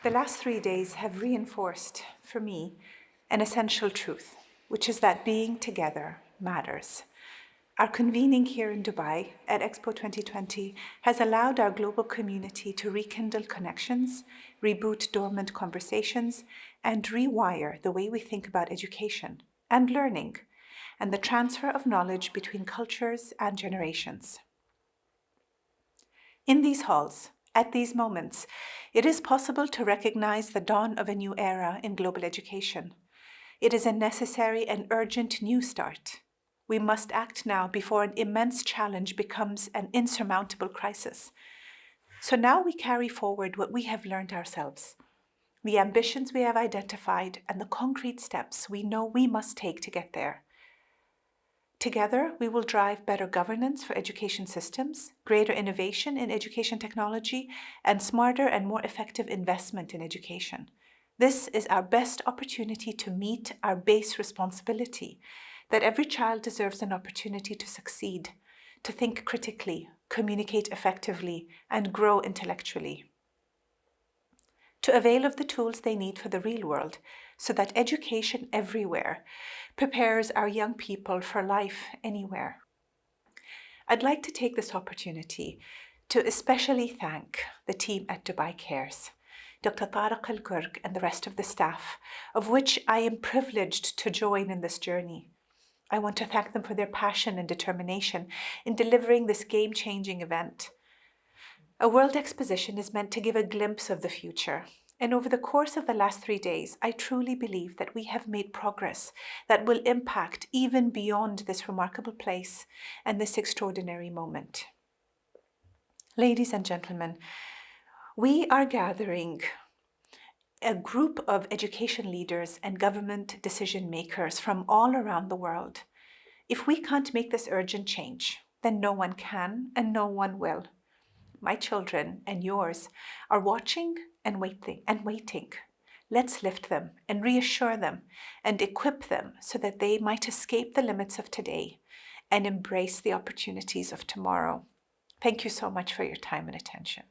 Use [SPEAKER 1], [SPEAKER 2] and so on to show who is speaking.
[SPEAKER 1] The last 3 days have reinforced, for me, an essential truth, which is that being together matters. Our convening here in Dubai at Expo 2020 has allowed our global community to rekindle connections, reboot dormant conversations, and rewire the way we think about education and learning, and the transfer of knowledge between cultures and generations. In these halls, at these moments, it is possible to recognize the dawn of a new era in global education. It is a necessary and urgent new start. We must act now before an immense challenge becomes an insurmountable crisis. So now we carry forward what we have learned ourselves, the ambitions we have identified, and the concrete steps we know we must take to get there. Together, we will drive better governance for education systems, greater innovation in education technology, and smarter and more effective investment in education. This is our best opportunity to meet our base responsibility, that every child deserves an opportunity to succeed, to think critically, communicate effectively, and grow intellectually. To avail of the tools they need for the real world, so that education everywhere prepares our young people for life anywhere. I'd like to take this opportunity to especially thank the team at Dubai Cares, Dr. Tariq Al-Gurg and the rest of the staff, of which I am privileged to join in this journey. I want to thank them for their passion and determination in delivering this game-changing event. A World Exposition is meant to give a glimpse of the future. And over the course of the last 3 days, I truly believe that we have made progress that will impact even beyond this remarkable place and this extraordinary moment. Ladies and gentlemen, we are gathering a group of education leaders and government decision makers from all around the world. If we can't make this urgent change, then no one can and no one will. My children and yours are watching and waiting. Let's lift them and reassure them and equip them so that they might escape the limits of today and embrace the opportunities of tomorrow. Thank you so much for your time and attention.